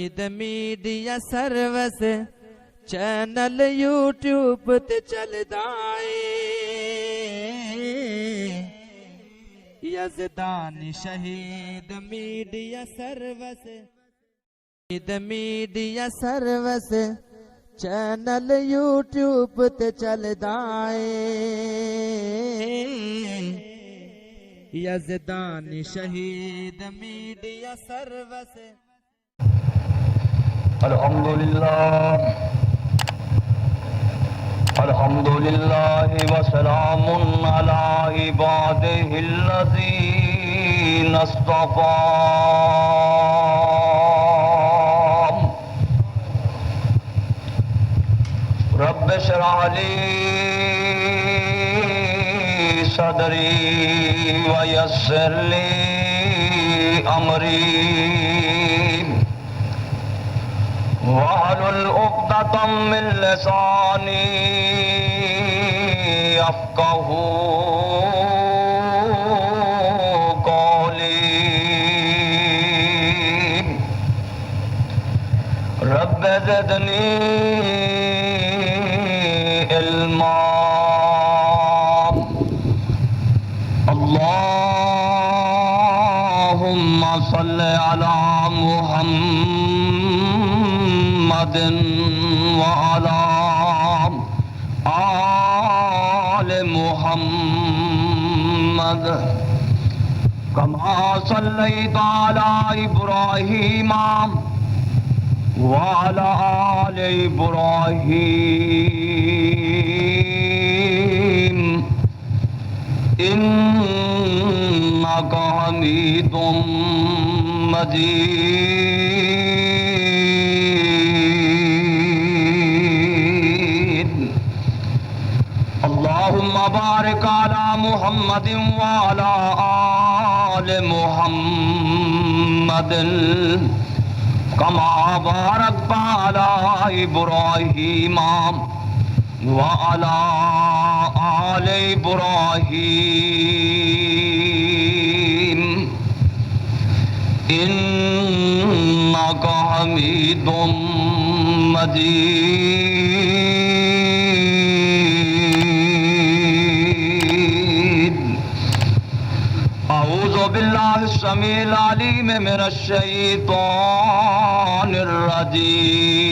Media service channel YouTube تے چلدا اے یزدان شہید میڈیا سروس چینل یوٹیوب تے چلدا اے یزدان شہید میڈیا سروس الحمدللہ وسلام علی عبادہ الذین اصطفی رب اشرح لی صدری ویسر لی امری وَاحْلُلْ عُقْدَةً مِّن لِّسَانِي يَفْقَهُوا قَوْلِي رَبِّ زِدْنِي عِلْمًا اللهم صل على محمد وعلى آل محمد كما صليت على إبراهيم وعلى آل إبراهيم إنك حميد مجيد اللهم بارك على محمد وعلى آل محمد كما باركت على إبراهيم وعلى آل إبراهيم إنك حميد مجيد أعوذ بالله السميع العليم من الشيطان الرجيم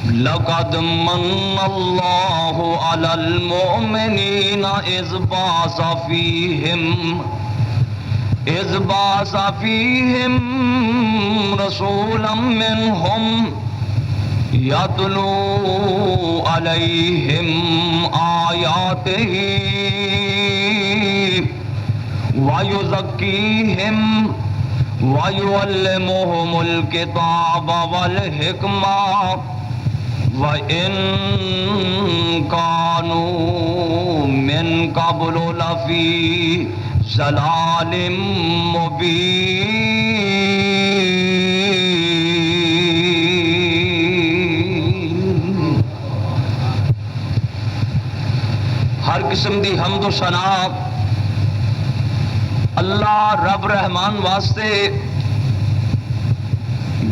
لقد من الله على المؤمنين إذ بعث فيهم رسولا منهم يتلو عليهم آياته ويزكيهم ويعلمهم الكتاب والحكمة وَإِن كَانُوا مِن قَبْلُ لَفِي ضَلَالٍ مُبِينٍ ہر قسم دی حمد و ثنا اللہ رب رحمان واسطے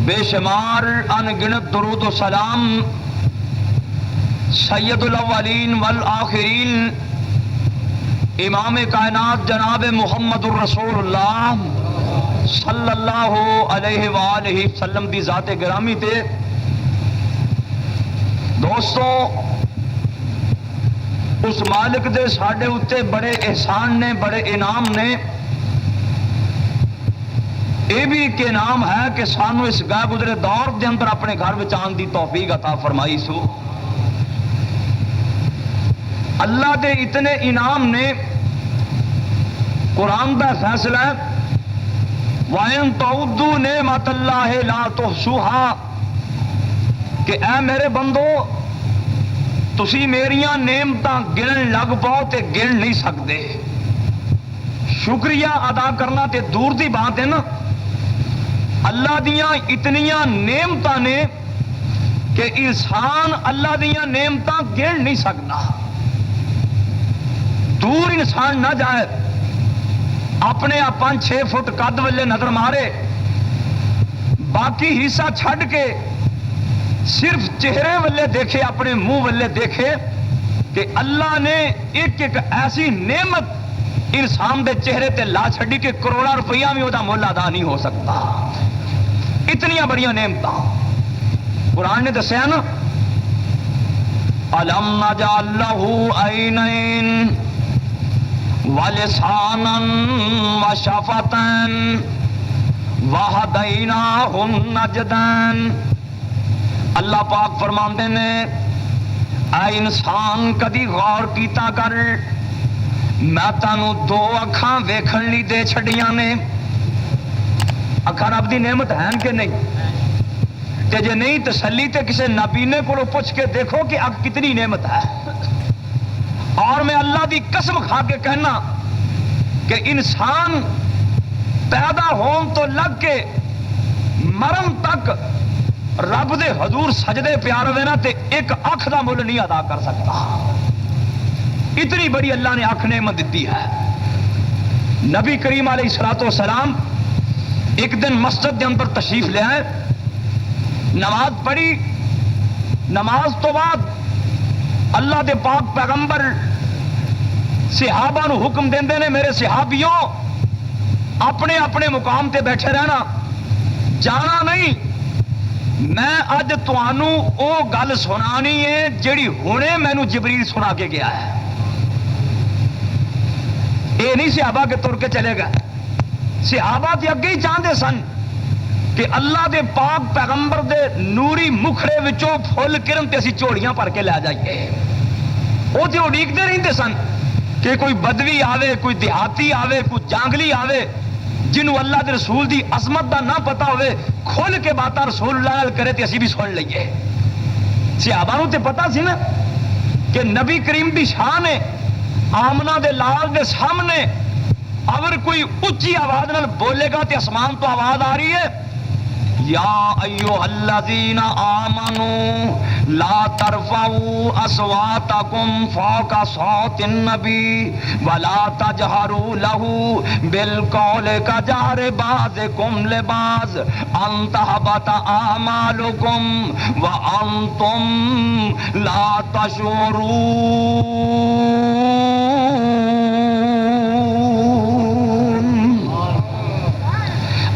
بے شمار ان گنت درود و سلام سید الاولین والآخرین امام کائنات جناب محمد الرسول اللہ صلی اللہ علیہ وآلہ وسلم دی ذات گرامی تے دوستوں اس مالک دے ساڈے اتے بڑے احسان نے بڑے انعام نے یہ بھی ایک انعام ہے کہ سانو اس گئے گزرے دور دے اندر اپنے گھر وچ آن دی توفیق عطا فرمائی سو اللہ دے اتنے انعام نے قرآن دا فیصلہ ہے وَإِن تَعُدُّوا نِعْمَتَ اللَّهِ لَا تُحْصُوهَا کہ اے میرے بندو تسی میریاں نعمتاں گنن لگ پاؤ تے گن نہیں سکتے شکریہ ادا کرنا تے دور دی بات ہے نا اللہ دیاں اتنیاں نعمتاں نے کہ انسان اللہ دیاں نعمتاں گن نہیں سکتا دور انسان نہ جائے اپنے 5-6 فٹ قد والے نظر مارے، باقی حصہ چھڈ کے صرف چہرے والے دیکھے، اپنے منہ والے دیکھے کہ اللہ نے ایک ایک ایسی نعمت انسان دے چہرے تے لا چھڈی کہ کروڑا روپیہ بھی وہ مول ادا نہیں ہو سکتا، اتنی بڑی نعمت قرآن نے دسیا نا، الم نجعل لہ عینین ولسانا وشفتین وہدیناہ النجدین۔ اللہ پاک فرماندے نے اے انسان کدی غور کیتا کر، میں تانوں 2 اکھاں ویکھن لی دے چھڑیاں نے۔ اکھاں رب دی نعمت ہیں کہ نہیں؟ تے جے نہیں تسلی تے کسے نابینے کو پوچھ کے دیکھو کہ اب کتنی نعمت ہے۔ اور میں اللہ دی قسم کھا کے کہنا کہ انسان پیدا ہون تو لگ کے مرن تک رب دے حضور سجدے پیار ہوئے نا تے ایک اکھ دا مل نہیں ادا کر سکتا، اتنی بڑی اللہ نے اکھ نعمت دیتی ہے۔ نبی کریم علیہ الصلوۃ والسلام ایک دن مسجد کے اندر تشریف لے آئے، نماز پڑھی، نماز تو بعد اللہ دے پاک پیغمبر صحابہ نو حکم دیندے نے، میرے صحابیوں اپنے اپنے مقام تے بیٹھے رہنا، جانا نہیں، میں اج تانوں او گل سنانی ہے جیڑی ہونے مینوں جبریل سنا کے گیا ہے۔ اے نہیں صحابہ کے تر کے چلے گئے، صحابہ تے اگے ہی چاہتے سن کہ اللہ دے پاک پیغمبر دے نوری مکھڑے وچوں پھل کرن تے اسی چوڑیاں بھر کے لے جائیے۔ وہ تے اڈیکتے رہندے سن کہ کوئی بدوی آوے، کوئی دیہاتی آوے، کوئی جانگلی آوے جنہوں اللہ دے رسول دی عظمت دا نہ پتا ہوئے، کھول کے باتاں رسول اللہ نال کرے تے اسی بھی سن لئیے۔ صحابہ نوں تے پتا سی نا کہ نبی کریم دی شان ہے، آمنہ دے لال دے سامنے اگر کوئی اچھی آواز نال بولے گا تے آسمان تو آواز آ رہی ہے، یا ایھا الذین آمنوا لا ترفعوا اصواتکم فوق صوت النبی ولا تجہروا لہ بالقول کجہر بعضکم لبعض ان تحبط اعمالکم وانتم لا تشعرون۔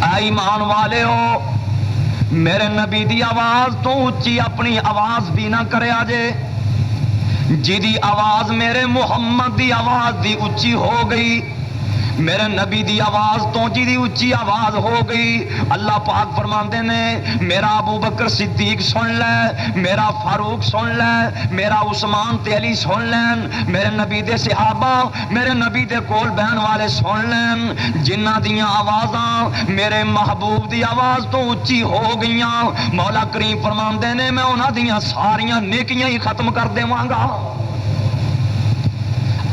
اے ایمان والے ہو، میرے نبی دی آواز تو اچھی اپنی آواز بھی نہ کرے آجے، جی دی آواز میرے محمد دی آواز دی اچھی ہو گئی، میرے نبی دی آواز تو جی دی اچھی آواز ہو گئی، اللہ پاک فرماندے نے میرا ابو بکر صدیق سن لے، میرا فاروق سن لے، میرا عثمان تے علی سن لین، میرے نبی دے صحابہ میرے نبی دے کول بہن والے سن لین، جنہ دیاں آوازاں میرے محبوب دی آواز تو اچھی ہو گئیاں، مولا کریم فرماندے نے میں انہاں دیاں ساریاں نیکیاں ہی ختم کر دیواں گا۔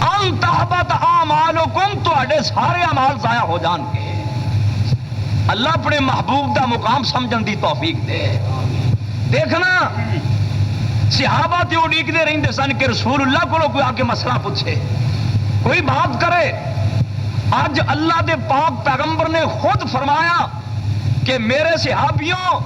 ان تحبط اعمالکم، تہاڈے سارے اعمال ضائع ہو جان گے۔ اللہ اپنے محبوب دا مقام سمجھن دی توفیق دے۔ دیکھنا صحابہ تے اڈیکدے رہندے سن کہ رسول اللہ کو کوئی آ کے مسئلہ پوچھے، کوئی بات کرے۔ آج اللہ دے پاک پیغمبر نے خود فرمایا کہ میرے صحابیوں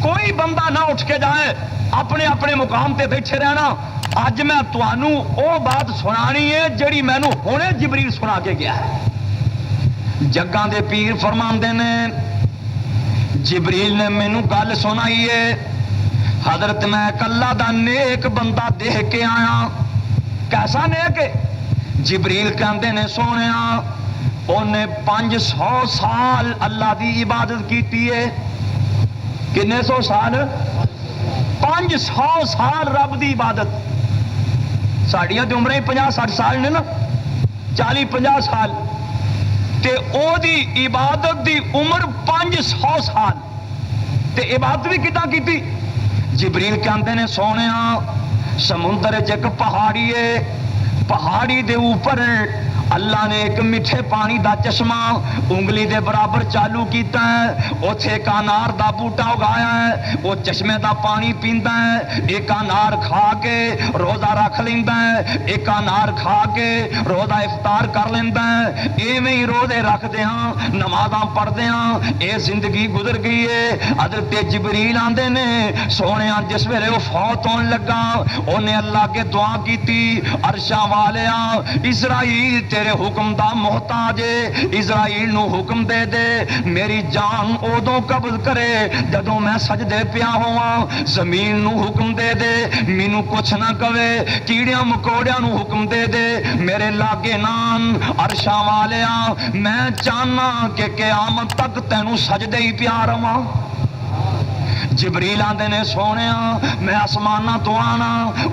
کوئی بندہ نہ اٹھ کے جائے، اپنے اپنے مقام تے بیٹھے رہنا، اج میں تانوں او بات سنانی ہے جڑی مینوں ہونے جبریل سنا کے گیا ہے۔ جگاں دے پیر فرماندے نے جبریل نے مینوں گل سنائی ہے، حضرت میں اللہ دا نیک بندہ دیکھ کے آیا۔ کیسا نیک ہے؟ جبریل کہندے نے سونیا اونے 500 سال اللہ دی عبادت کیتی ہے۔ کنے 100 سال؟ 500 سال رب دی عبادت۔ ساڑیاں تے عمریں 50-60 سال نے نا، 40-50 سال تے او دی عبادت دی عمر 500 سال تے عبادت بھی کتا کیتی۔ جبریل کہندے نے سونیا سمندر ایک پہاڑی ہے، پہاڑی دے اوپر اللہ نے ایک میٹھے پانی دا چشمہ انگلی دے برابر چالو کیتا ہے، اوتھے ایک انار دا بوٹا اگایا ہے، وہ چشمے دا پانی پیندا ہے، ایک انار کھا کے روزہ رکھ لیندا ہے، ایک انار کھا کے روزہ افطار کر لیندا ہے، ایویں ہی روزے رکھدے ہاں، نمازاں پڑھدے ہاں، اے زندگی گزر گئی ہے۔ حضرت جبریل آندے نے سونیاں جس ویلے وہ فوت ہون لگا انہیں اللہ کے دعا کیتی، عرشاں والیا اسرائیل تیرے حکم دا محتاج ہے، اسرائیل نو حکم دے دے میری جان ادوں قبض کرے جدوں میں سجدے پیا ہواں، زمین نو حکم دے دے مینوں کچھ نہ کہے، کیڑیاں مکوڑیاں نو حکم دے دے میرے لاگے نان، عرشاں والیا میں چاہنا کہ قیامت تک تینوں سجدے ہی پیا رہواں۔ جبریل آندے نے سونیا میں آسماناں تو آنا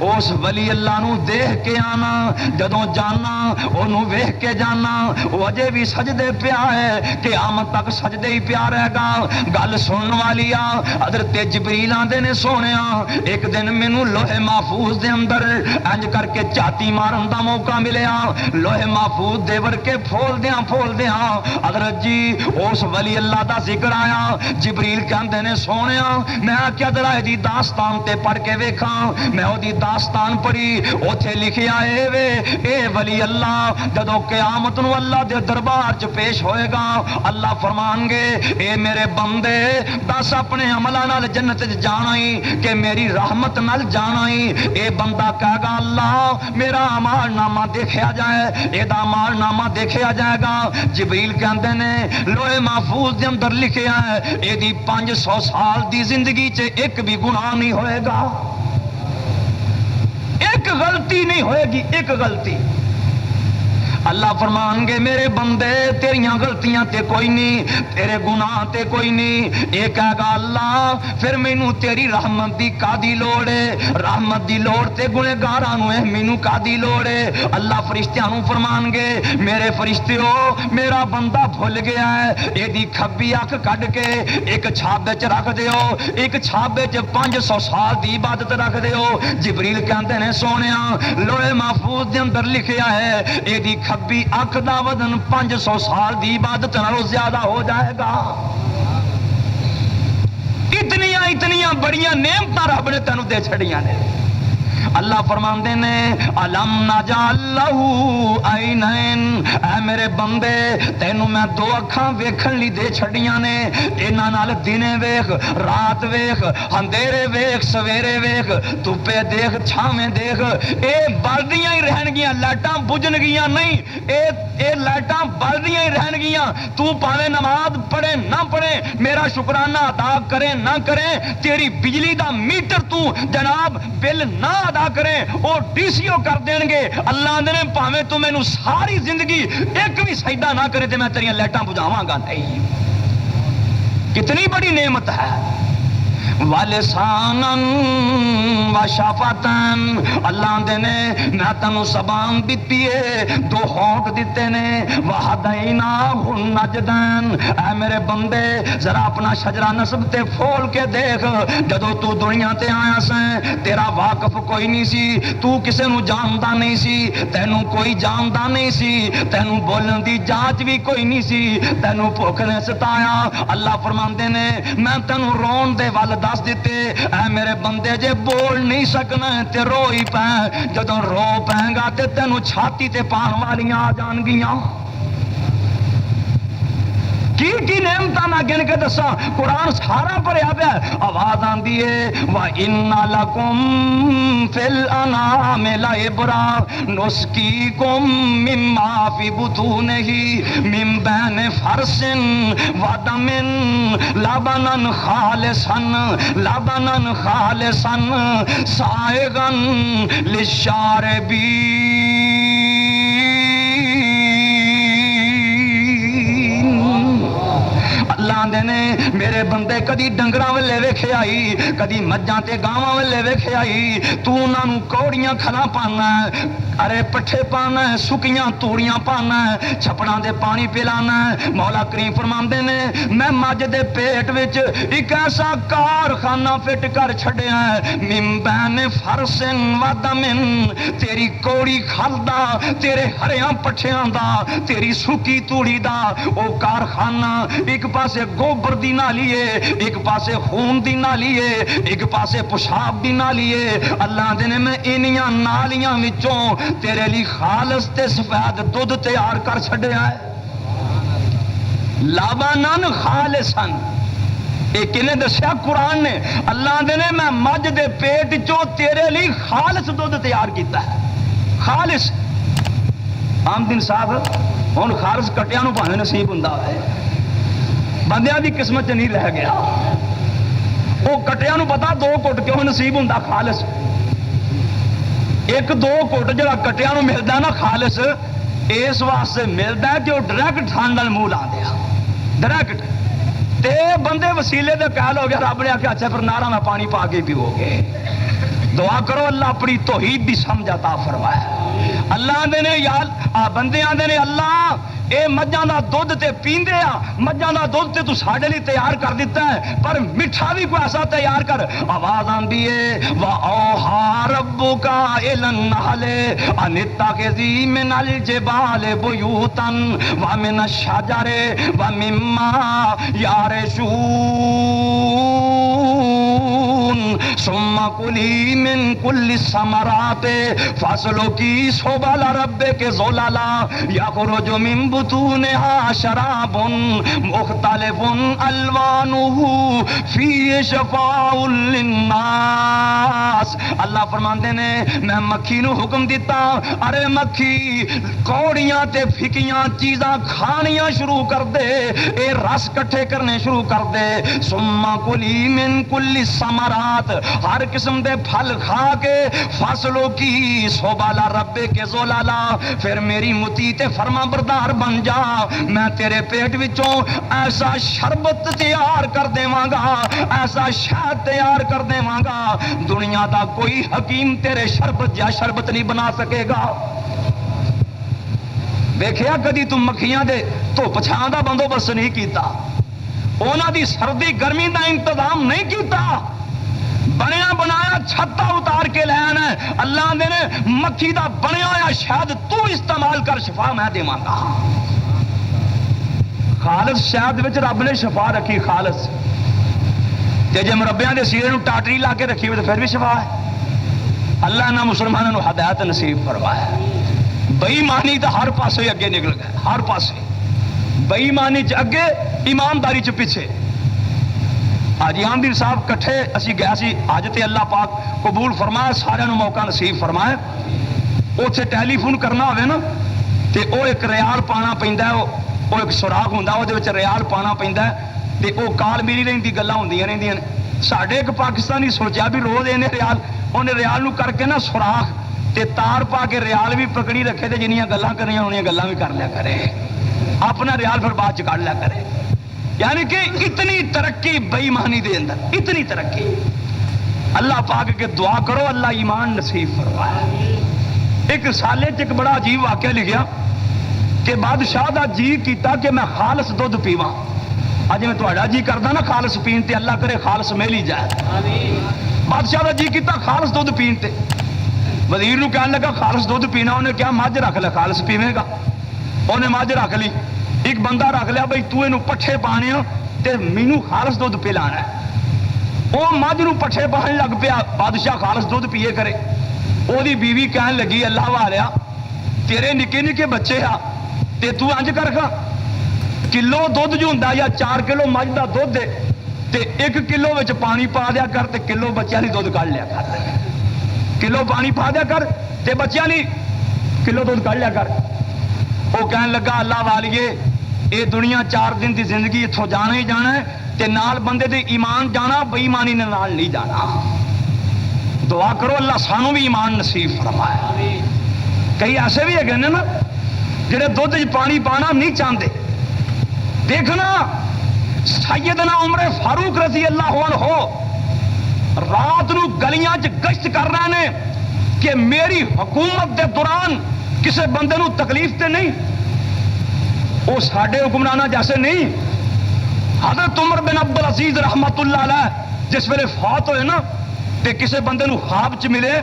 اس ولی اللہ نو دیکھ کے آنا، جدوں جانا انہوں ویکھ کے جانا، وہ اجے بھی سجدے پیا ہے، قیامت تک سجدے ہی پیا رہے گا۔ گل سنن والی آ حضرت جبریل آندے نے سونیا ایک دن مینوں لوہے محفوظ دے اندر انج کر کے چاتی مارن دا موقع ملیا، لوہے محفوظ دے ور کے پھول دیاں حضرت جی اس ولی اللہ دا ذکر آیا، جبریل کہندے نے سونیا میں کیا ذرا دی داستان تے پڑھ کے ویکھاں، میں او دی داستان پڑھی، اوتھے لکھیا اے وے اے ولی اللہ جدوں قیامت نو اللہ دے دربار چ پیش ہوئے گا، اللہ فرمان گے اے میرے بندے دس اپنے عملاں نال جنت وچ جانا ہی کہ میری رحمت نال جانا ہی، اے بندہ کہے گا اللہ میرا اعمال نامہ دیکھیا جائے، اے دا اعمال نامہ دیکھیا جائے گا۔ جبریل کہندے نے لوہے محفوظ دے اندر لکھیا ہے اے دی 500 سال دی زندگی چ ایک بھی گناہ نہیں ہوئے گا، ایک غلطی نہیں ہوئے گی، ایک غلطی۔ اللہ فرمان گے میرے بندے تیریاں غلطیاں تے کوئی نہیں، تیرے گناہ تے کوئی نہیں، اے کہے گا اللہ پھر مینوں تیری رحمت دی کادی لوڑ ہے، رحمت دی لوڑ تے گنہگاراں نوں مینوں کادی لوڑ ہے۔ اللہ فرشتیاں نوں فرمان گے میرے فرشتیو میرا بندہ بھول گیا ہے، اے دی کھبی اکھ کڈ کے ایک چھابے چ رکھ دیو، ایک چھابے چ 500 سال دی عبادت رکھ دیو۔ جبریل کہندے نے سونیا لوہے محفوظ دے اندر لکھیا ہے اے دی کھبی اکھ دا وزن 500 سال دی عبادت نالوں زیادہ ہو جائے گا۔ اتنیاں بڑیاں نعمتاں رب نے تینوں دے چھڑیاں نے۔ اللہ فرماندے نے الم نجعل لہ عینین، اے میرے بندے تینوں میں 2 اکھاں ویکھن لی دے چھڑیاں نے، انہاں نال دنے ویکھ رات ویکھ، اندھیرے ویکھ سویرے ویکھ، دھوپے دیکھ چھاویں دیکھ، اے بلدیاں ہی رہن گیاں، لائٹاں بجن گیاں نہیں، اے لائٹاں بلدیاں ہی رہن گیاں، تو پاویں نماز پڑھے نہ پڑھے، میرا شکرانہ ادا کرے نہ کرے، تیری بجلی دا میٹر تو جناب بل نہ ادا کریں وہ ڈی سی او کر دیں گے۔ اللہ نے پاویں تو مینوں ساری زندگی ایک بھی سجدہ نہ کرے تے میں تیریاں لائٹاں بجھاواں گا نہیں۔ کتنی بڑی نعمت ہے۔ وَلِسَانًا وَشَفَتًا، اللہ دے نے میں تینوں زبان دتی ہے، 2 ہونٹ دتے نے، وَهَدَيْنَاهُ النَّجْدَيْنِ، اے میرے بندے ذرا اپنا شجرہ نسب تے پھول کے دیکھ، جدوں تو دنیا تے آیا سیں تیرا واقف کوئی نہیں سی، تو کسے نو جاندا نہیں سی، تینوں کوئی جاندا نہیں سی، تینوں بولن دی جانچ بھی کوئی نہیں سی، تینوں بھوک نے ستایا۔ اللہ فرماندے نے میں تینوں رون دے ول دس دیتے، اے میرے بندے جے بول نہیں سکنا تے رو ہی پے، جدوں رو پیں گا تے تینوں چھاتی تے پان والیاں آ جان گیاں۔ کی نعمتاں میں گن کے دساں، قرآن سارا بھریا پیا، آواز آندی ہے وَإِنَّ لَكُمْ فِي الْأَنْعَامِ لَعِبْرَةً نُسْقِيكُم مِّمَّا فِي بُطُونِهِ مِن بَيْنِ فَرْثٍ وَدَمٍ لَبَنًا خَالِصًا سَائِغًا لِلشَّارِبِينَ۔ نے میرے بندے کدی ڈنگراں والے ویکھے آئی، کدی مجھاں تے گاواں والے ویکھے آئی، تو انہاں نوں کوڑیاں کھلا پانا ارے پٹھے پانا ہے، سکیاں توڑیاں پانا ہے، چھپڑاں دے پانی پلانا ہے۔ مولا کریم فرماندے نے میں مجھ دے پیٹ وچ ایک ایسا کارخانہ فٹ کر چھڈیا ہے، من بین فرسن و دمن، تیری کوڑی کھل دا، تیرے ہریاں پٹھیاں دا، تیری سکی توڑی دا او کارخانہ، ایک پاسے گوبر دی نالی ہے، ایک پاسے خون دی نالی ہے، ایک پاسے پیشاب دی نالی ہے۔ اللہ دے نے میں انیاں نالیاں وچوں تیرے لیے خالص تے سفید دودھ تیار کر چھڈیا ہے، لبنن خالصن۔ یہ کنے دسیا قرآن نے؟ اللہ دے نے میں مجھ دے پیٹ چوں تیرے لیے خالص دودھ تیار کیتا ہے، خالص۔ آمدن صاحب ہن خالص کٹیاں نو بھاویں نصیب ہوندا ہے، بندیاں دی قسمت چ نہیں رہ گیا۔ وہ کٹیاں نو پتا دو گھٹ کیوں نصیب ہوندا خالص؟ ایک دو گھٹ جڑا کٹیاں نو ملدا نا خالص، اس واسطے ملدا ہے کہ وہ ڈائریکٹ ٹھنڈ نال منہ لاندے آ، ڈائریکٹ۔ تے بندے وسیلے دے قائل ہو گیا، رب نے آخیا اچھا پھر نہراں دا پانی پا کے پیو گے۔ دعا کرو اللہ اپنی توحید دی سمجھ عطا فرمائے۔ اللہ دے نے یار بندیاں دے نے اللہ اے مجھاں دا دودھ تے پیندے آ، مجھاں دا دودھ تے تو ساڈے لیے تیار کر دیتا ہے، پر میٹھا بھی کوئی ایسا تیار کر۔ آواز آندی ہے وَأَوْحَىٰ رَبُّكَ إِلَى النَّحْلِ أَنِ اتَّخِذِي مِنَ الْجِبَالِ بُيُوتًا وَمِنَ الشَّجَرِ وَمِمَّا يَعْرِشُونَ ثُمَّ كُلِي مِن كُلِّ الثَّمَرَاتِ فَاسْلُكِي سُبُلَ رَبِّكِ ذُلَلًا يَخْرُجُ مِن بُطُونِهَا شَرَابٌ مُخْتَلِفٌ أَلْوَانُهُ فِيهِ شِفَاءٌ لِلنَّاسِ۔ اللہ فرماندے نے میں مکھی نو حکم دیتا، ارے مکھی کوڑیاں تے پھکیاں چیزاں کھانیاں شروع کر دے، اے رس کٹھے کرنے شروع کر دے۔ ثُمَّ كُلِي مِن كُلِّ الثَّمَرَاتِ، ہر قسم دے پھل کھا کے فصلوں کی سُبُلَ رَبِّكَ ذُلَلًا، پھر میری مطیع تے فرما بردار بن جا، میں تیرے پیٹ وچوں ایسا شربت تیار کر دیواں گا، ایسا شہد تیار کر دیواں گا، دنیا دا کوئی حکیم تیرے شربت یا شربت نہیں بنا سکے گا۔ ویکھیا کدی تم مکھیاں دے دھوپ چھاں دا بندوبست نہیں کیتا، انہاں دی سردی گرمی دا انتظام نہیں کیتا، بنیا بنایا چھتا اتار کے لے آنا ہے۔ اللہ دے نے مکھی دا بنیا ہوا شہد تو استعمال کر، شفا میں دیواں گا۔ خالص شہد وچ رب نے شفا رکھی خالص، تے جے مربیاں دے سیرے نو ٹاٹری لا کے رکھی ہوئے تو پھر بھی شفا ہے۔ اللہ نے مسلمانوں نو ہدایت نصیب فرمایا۔ بے ایمانی تو ہر پاسے اگے نکل گئے، ہر پاسے بے ایمانی چ اگے، ایمانداری چ پیچھے۔ آج آمدین صاحب کٹھے اسی گئے سی اج تے اللہ پاک قبول فرمائے، سارے نو موقع نصیب فرمائے۔ اوتھے ٹیلی فون کرنا ہوئے نا تے او ایک ریال پانا پیندا ہے، او ایک سوراخ ہوندا ہے، او دے وچ ریال پانا پیندا ہے تے او کال میری رہندی گلاں ہوندیاں رہندیاں نے۔ ساڈے ایک پاکستانی سوچیا بھی روز اینے ریال، اونے ریال نو کر کے نا سوراخ تے تار پا کے ریال بھی پکڑی رکھے تے جنیاں گلاں کرنیاں ہونیاں گلاں بھی کر لیا کرے، اپنا ریال پھر بعد چ کڈ لیا کرے۔ یعنی کہ اتنی ترقی بے ایمانی دے اندر، اتنی ترقی۔ اللہ پاک کے دعا کرو اللہ ایمان نصیب فرمائے۔ ایک رسالے چ ایک بڑا عجیب واقعہ لکھیا کہ بادشاہ دا جی کیتا کہ میں خالص دودھ پیواں۔ اج میں تہاڈا جی کردا نا خالص پین تے، اللہ کرے خالص مل ہی جائے۔ بادشاہ دا جی کیتا خالص دودھ پین تے، وزیر نو کہنے لگا خالص دودھ پینا، انہیں کیا مجھ رکھ لے خالص پیویں گا، انہیں مجھ رکھ لی۔ ایک بندہ رکھ لیا بھائی تو اینو پٹھے پانے تے مینوں خالص دودھ پلانا ہے۔ وہ مجھ نو پٹھے پانے لگ پیا، بادشاہ خالص دودھ پیے کرے۔ وہ دی بیوی کہنے لگی اللہ والیا تیرے نکے نکے بچے آ تے تو انج کر کھا کلو دودھ جو ہوندا یا 4 کلو مجھ دا دودھ دے تے 1 کلو وچ پانی پا دیا کر تے کلو بچیاں لی دودھ کڈ لیا کر، کلو پانی پا دیا کر تے بچیاں لی کلو دودھ کڈ لیا کر۔ وہ کہنے لگا اللہ والیے اے دنیا 4 دن دی زندگی اتھوں جانا ہی جانا ہے تے نال بندے دے ایمان جانا، بے ایمانی نے نال نہیں جانا۔ دعا کرو اللہ سانو بھی ایمان نصیب فرمائے۔ کئی ایسے بھی ہے نا جڑے دودھ پانی پانا نہیں چاہتے۔ دیکھنا سیدنا عمر فاروق رضی اللہ عنہ رات نو گلیاں چ گشت کر رہے ہیں، کہ میری حکومت دے دوران کسے بندے نو تکلیف تے نہیں، وہ ساڈے حکمرانہ جیسے نہیں. حضرت عمر بن عبد العزیز رحمت اللہ علیہ جس ویلے فوت ہوئے نا تے کسے بندے نو خواب چ ملے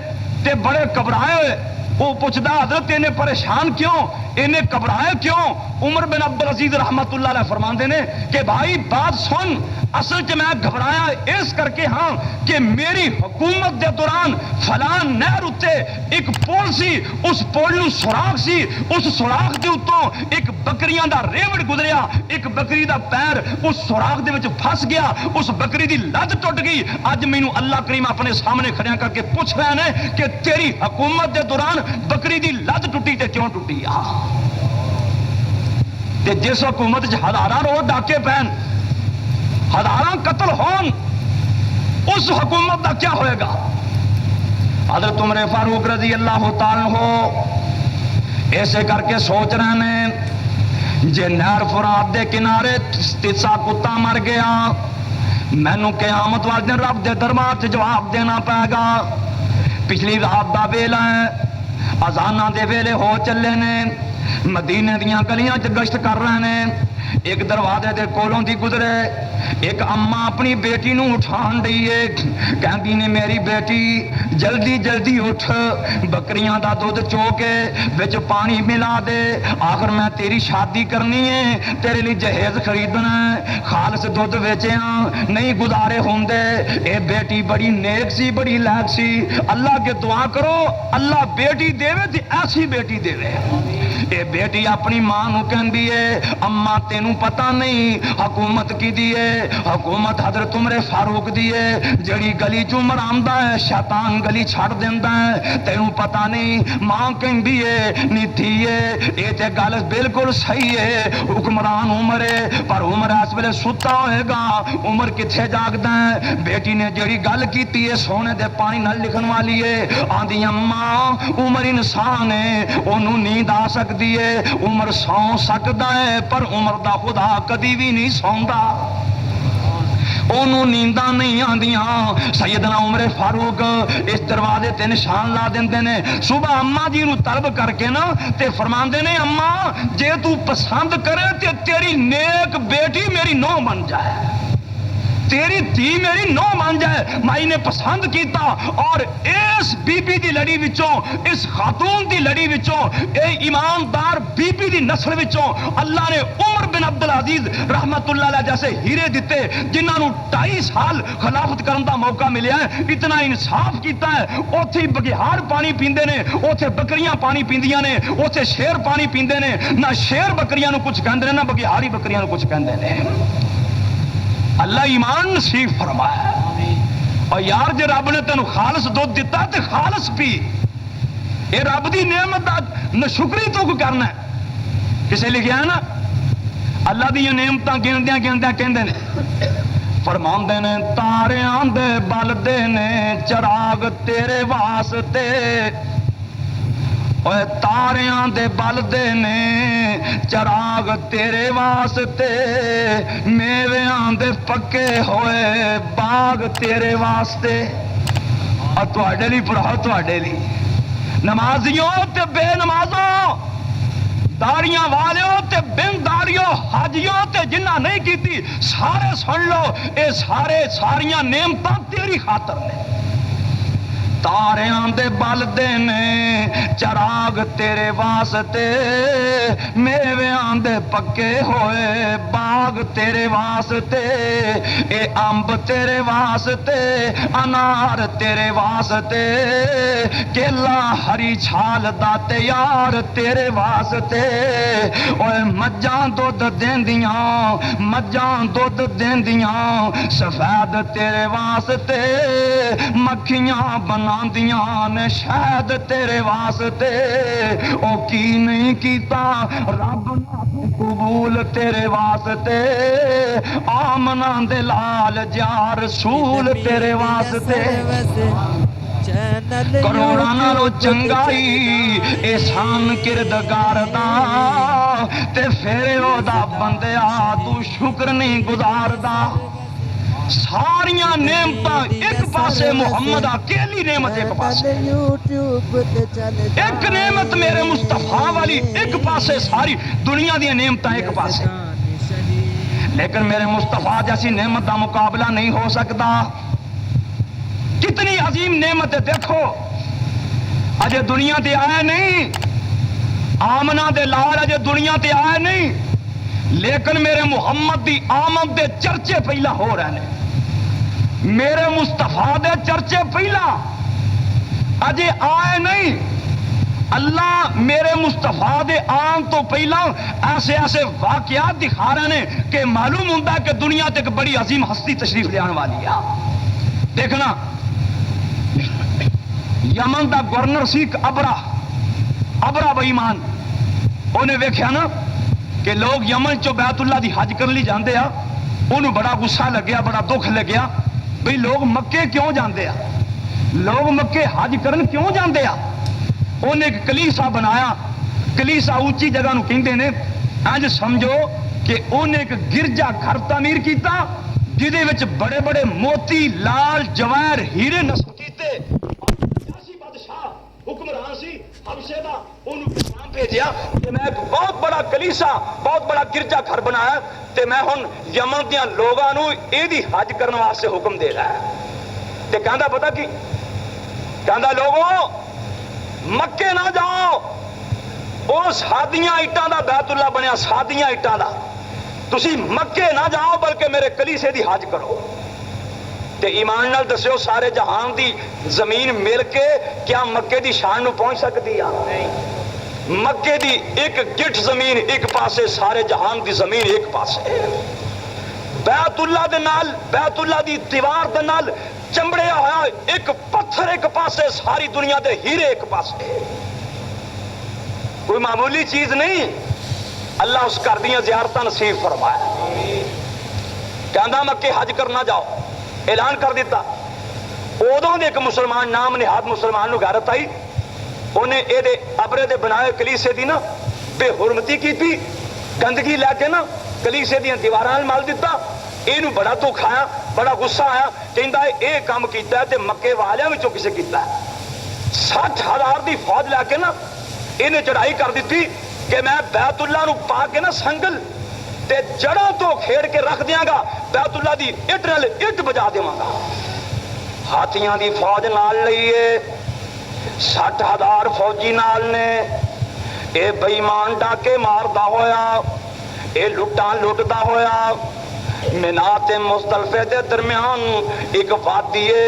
تے بڑے گھبرائے ہوئے. وہ پوچھدا حضرت انہیں پریشان کیوں، انہیں گھبرائے کیوں؟ عمر بن عبد العزیز رحمت اللہ علیہ فرماندے نے کہ بھائی بات سن، اصل چ میں گھبرایا اس کر کے ہاں کہ میری حکومت دے دوران فلاں نہر اتے ایک پول سی، اس پول نو سوراخ سی، اس سوراخ دے اتوں ایک بکریاں دا ریوڑ گزریا، ایک بکری دا پیر اس سوراخ دے وچ پھس گیا، اس بکری دی لت ٹوٹ گئی. اج مینوں اللہ کریم اپنے سامنے کھڑیاں کر کے پوچھ رہے ہیں کہ تیری حکومت دے دوران بکری دی لت ٹوٹی تے کیوں ٹوٹی؟ تے جس حکومت ہزاراں روز ڈاکے پین، ہزاراں قتل ہون، اس حکومت دا کیا ہوئے گا؟ حضرت عمر فاروق رضی اللہ تعالیٰ عنہ ایسے کر کے سوچ رہے ہیں جے نہر فرات دے کنارے تیسا کتا مر گیا، مینوں قیامت والے دن رب دے دربار سے جواب دینا پائے گا. پچھلی رات دا ویلا ہے، اذاناں دے ویلے ہو چلے نے، مدینے دیاں گلیاں چ گشت کر رہے ہیں. ایک دروازے دے کولوں دی گزرے، ایک اماں اپنی بیٹی نو اٹھان دئیے، کہندی نے میری بیٹی جلدی جلدی اٹھ، بکریاں دا دودھ چو کے وچ پانی ملا دے، آخر میں تیری شادی کرنی ہے، تیرے لیے جہیز خریدنا ہے، خالص دودھ ویچیاں نہیں گزارے ہوندے. اے بیٹی بڑی نیک سی، بڑی لائق سی، اللہ کے دعا کرو اللہ بیٹی دیوے تے ایسی بیٹی دیوے. اے بیٹی اپنی ماں نو کہندی ہے اماں تینوں پتہ نہیں حکومت کی دیے، حکومت حضرت عمر فاروق دیے، جڑی گلی چ عمر آندا ہے شیطان گلی چھڑ دیندا ہے، تینوں پتہ نہیں. ماں کہندی ہے نیتھی ہے اے تے گل بالکل صحیح ہے، حکمران عمر ہے پر عمر اس ویلے ستا ہوئے گا، عمر کتھے جاگدا ہے؟ بیٹی نے جڑی گل کیتی ہے سونے دے پانی نال لکھن والی ہے، آندی اماں عمر انسان ہے، اونوں نیند آ سکدی ہے، عمر سو سکدا ہے پر عمر دا خدا کدی بھی نہیں سوندا، انہوں نینداں نہیں آندیاں. سیدنا عمر فاروق اس دروازے تے نشان لا دیندے نے. صبح اماں جی نو طلب کر کے نا تے فرماندے نے اماں جے تو پسند کرے تے تیری نیک بیٹی میری نو بن جائے، تیری دھی میری نو بن جائے. مائی نے پسند کیتا اور اس بی بی دی لڑی وچوں، اس خاتون دی لڑی وچوں، اے ایماندار بی بی دی نسل وچوں اللہ نے عمر بن عبد العزیز رحمت اللہ علیہ جیسے ہیرے دیتے جنہاں نو 2.5 سال خلافت کرن دا موقع ملیا ہے. اتنا انصاف کیتا ہے، اوتھے بگیار پانی پیندے نے، اوتھے بکریاں پانی پیندیاں نے، اوتھے شیر پانی پیندے نے، نہ شیر بکریاں نو کچھ کہندے نے نہ بگیاری بکریاں نو کچھ کہندے نے. اللہ ایمان نصیب فرمایا. اور یار جے رب نے تینوں خالص دودھ دیتا تے خالص پی، اے رب دی نعمت دا نشکری تو کو کرنا ہے. کسے لکھیا ہے نا اللہ دی نعمتاں گندیاں گندیاں کہندے نے، فرماندے نے تاریاں دے بل دے نے چراغ تیرے واسطے، اوے تاریاں دے بل دے نے چراغ تیرے واسطے، میویاں دے پکے ہوئے باغ تیرے واسطے. اور تواڈے لی پڑھاؤ، تواڈے لی نمازیوں تے بے نمازوں، داڑیاں والیوں تے بن داڑیوں، حاجیوں تے جنہ نہیں کیتی، سارے سن لو اے ساریاں نعمتاں تیری خاطر نے. تاریاں دے بل دے نے چراغ تیرے واسطے، میویاں دے پکے ہوئے باغ تیرے واسطے، اے امب تیرے واسطے، انار تیرے واسطے، کیلا ہری چھال دا تیار تیرے واسطے. اوے مجھاں دودھ دیندیاں، مجھاں دودھ دیندیاں سفید تیرے واسطے، مکھیاں بنا نے شاید تیرے واسطے. او کی نہیں کیتا رب نے قبول تیرے واسطے، آمنا دے لال جا رسول تیرے واسطے. کروڑاں نالوں چنگائی احسان کردگار دا تے پھر او دا بندیا تو شکر نہیں گزاردا. ساریاں نعمتاں ایک پاسے محمد اکیلی نعمت ایک پاسے یوٹیوب تے چلدا ایک نعمت میرے مصطفیٰ والی ایک پاسے ساری دنیا دی نعمتاں ایک پاسے لیکن میرے مصطفیٰ جیسی نعمت کا مقابلہ نہیں ہو سکتا کتنی عظیم نعمت ہے دیکھو اجے دنیا تے آئے نہیں آمنہ دے لال اجے دنیا تے آئے نہیں لیکن میرے محمد دی آمد دے چرچے پہلا ہو رہے ہیں میرے مصطفیٰ دے چرچے پہلا اجے آئے نہیں اللہ میرے مصطفیٰ دے آن تو پہلا ایسے ایسے واقعات دکھا رہے ہیں کہ معلوم ہوتا ہے کہ دنیا تے ایک بڑی عظیم ہستی تشریف لے آنے والی ہے دیکھنا یمن دا گورنر سی ابرا بے ایمان انہیں ویکھیا نا کہ لوگ یمن چو بیت اللہ دی حج کر لی جاندے آ انہوں بڑا غصہ لگیا بڑا دکھ لگیا بھئی لوگ مکے کیوں جاندے آ لوگ مکے حج کرن کیوں جاندے آ انہیں ایک کلیسا بنایا کلیسا اونچی جگہ نو کہندے نے انج سمجھو کہ انہیں ایک گرجا گھر تعمیر کیتا جدے وچ بڑے بڑے موتی لال جواہر ہیرے نصب کیتے سیاسی بادشاہ حکمران سی حبشے دا انہوں پیغام بھیجیا کہ میں ایک بہت بڑا کلیسا بہت بڑا گرجا گھر بنایا تے میں ہن یمن دیاں لوگاں نو اے دی حج کرن واسطے حکم دے رہا ہے تے کہندا پتہ کی کہندا لوگوں مکے نہ جاؤ وہ سادیاں اٹاں دا بیت اللہ بنیا سادیاں اٹاں دا تسی مکے نہ جاؤ بلکہ میرے کلیسے دی حج کرو تے ایمان نال دسیو سارے جہان دی زمین مل کے کیا مکے دی شان نو پہنچ سکتی ہے مکے دی ایک گٹھ زمین ایک پاسے سارے جہان دی زمین ایک پاسے بیت اللہ دے نال بیت اللہ دی دیوار دے نال چمڑیا ہوا ایک پتھر ایک پاسے ساری دنیا دے ہیرے ایک پاسے کوئی معمولی چیز نہیں اللہ اس کر دیاں زیارتاں نصیب فرمایا کہندا مکے حج کرنا جاؤ اعلان کر دیتا ادوں دے ایک مسلمان نام نہاد مسلمان نو غیرت آئی انہیں اے دے ابرے دے بنائے کلیسے دی نا بے حرمتی کی تھی گندگی لے کے نا کلیسے دیاں دیواراں مال دیتا اینو بڑا دکھ آیا بڑا غصہ آیا کہندا اے کام کیتا ہے تے مکے والیاں وچوں کسے کیتا ہے 60,000 دی فوج لے کے نا انہیں چڑھائی کر دیتی کہ میں بیت اللہ نو پا کے نا سنگل تے جڑوں تو کھیڑ کے رکھ دیاں گا بیت اللہ دی اٹ نال اٹ بجا دیواں گا ہاتھیاں دی فوج نال لئیے 60,000 فوجی نال نے اے بے ایمان ڈاکے ماردا ہویا اے لٹاں لٹدا ہویا منات مزدلفے دے درمیان ایک وادی ہے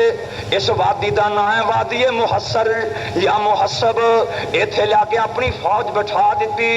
اس وادی دا نام ہے وادی محصر یا محسب ایتھے لے کے اپنی فوج بٹھا دیتی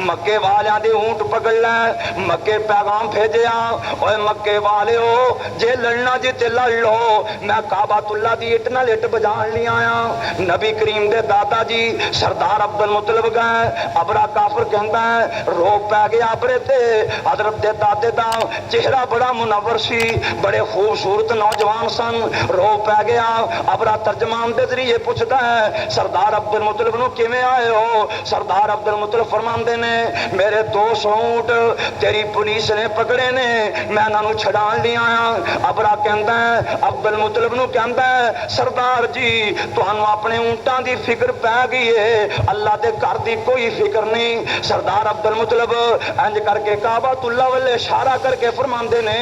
مکے والیاں دے اونٹ پکڑ لے مکے پیغام بھیجیا اوے مکے والےو جے لڑنا جے تے لڑ لو میں کعبۃ اللہ دی اٹ نال اٹ بجان لی آیا نبی کریم دے دادا جی سردار عبد المطلب گئے ابرا کافر کہندا ہے رو پے گیا ابرے تے حضرت دے دادے دا چہرہ بڑا منور سی بڑے خوبصورت نوجوان سن رو پے گیا ابرا ترجمان دے ذریعے پوچھدا ہے سردار عبد المطلب نو کیویں آئے ہو سردار عبد المطلب فرماندے نے میرے 200 اونٹ تیری پولیس نے پکڑے نے میں انہاں نو چھڈان لے آیا ابرا کہندا ہے عبد المطلب نو کہندا ہے سردار جی تانوں اپنے اونٹاں دی فکر پے گئی ہے اللہ دے گھر دی کوئی فکر نہیں سردار عبد المطلب انج کر کے کعبۃ اللہ والے اشارہ کر کے فرماندے نے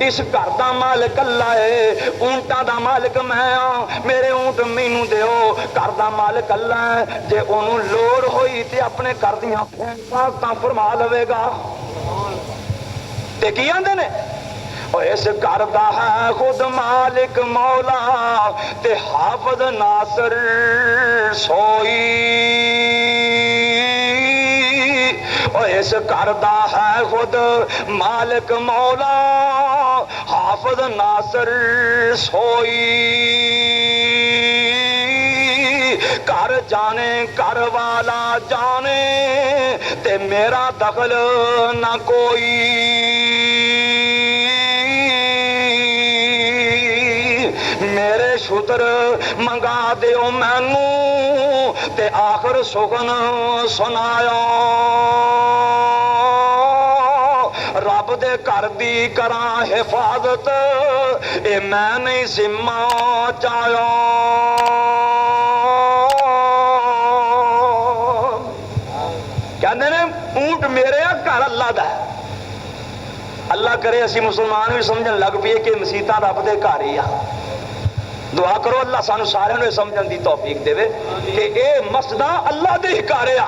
اس گھر دا مالک اللہ ہے اونٹاں دا مالک میں ہاں میرے اونٹ مینوں دیو گھر دا مالک اللہ ہے جے اونوں لوڑ ہوئی تے اپنے گھر دیاں پاکاں فرما لوے گا تے کی آندے نے او اس گھر دا ہے خود مالک مولا تے حافظ ناصر سوئی او اس گھر دا ہے خود مالک مولا حافظ ناصر سوئی کر جانے کر والا جانے تے میرا دخل نہ کوئی میرے شتر منگا دیو مینوں تے آخر سخن سنایا رب دے گھر دی کراں حفاظت اے میں نہیں ذمہ چاہیا کہندے نے اونٹ میرے گھر اللہ دا ہے اللہ کرے اسی مسلمان بھی سمجھن لگ پیے کہ مسیتاں رب دے گھر ہی آ دعا کرو اللہ سانو سارے نو سمجھن دی توفیق دے کہ اے مسجداں اللہ دے ہی گھر آ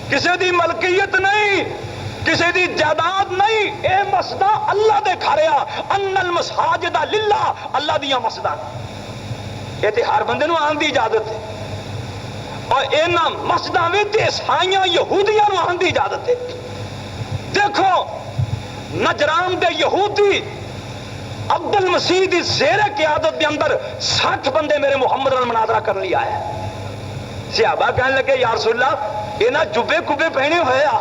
کسی دی ملکیت نہیں کسی دی جائیداد نہیں اے مسجداں اللہ دے گھر آ ان المساجد للہ اللہ دیاں مسجداں یہ تے ہر بندے نو آن دی اجازت ہے اور انہاں مسجداں وچ عیسائیاں یہودیاں نو آن دی اجازت ہے دیکھو نجران دے یہودی عبد المسیح دی زیر قیادت دے اندر 60 بندے میرے محمد نال مناظرہ کر لیا ہے صحابہ کہنے لگے یا رسول اللہ انہاں جبے کبے پہنے ہوئے آ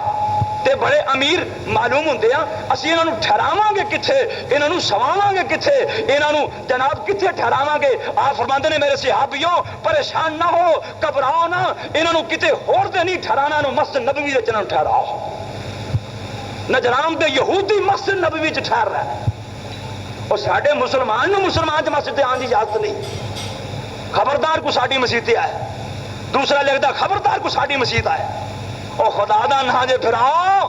تے بڑے امیر معلوم ہوندے ہیں اسی انہاں نو ٹھہراواں گے کتھے انہاں نو سواواں گے کتھے انہاں نو جناب کتھے ٹھہراواں گے آپ فرماندے نے میرے صحابیوں پریشان نہ ہو گھبراؤ نہ انہاں نو کتے ہور تے نہیں ٹھہرانا نو مسجد نبوی وچ انہاں نو ٹھہراؤ نجران دے یہودی مسجد نبوی وچ ٹھہر رہا ہے اور ساڈے مسلمان نو مسلمان دی مسجد تے آن دی اجازت نہیں خبردار کو ساڈی مسجد تے آئے دوسرا لکھدا خبردار کو ساڈی مسجد آئے او خدا دا نہ جے پھراؤ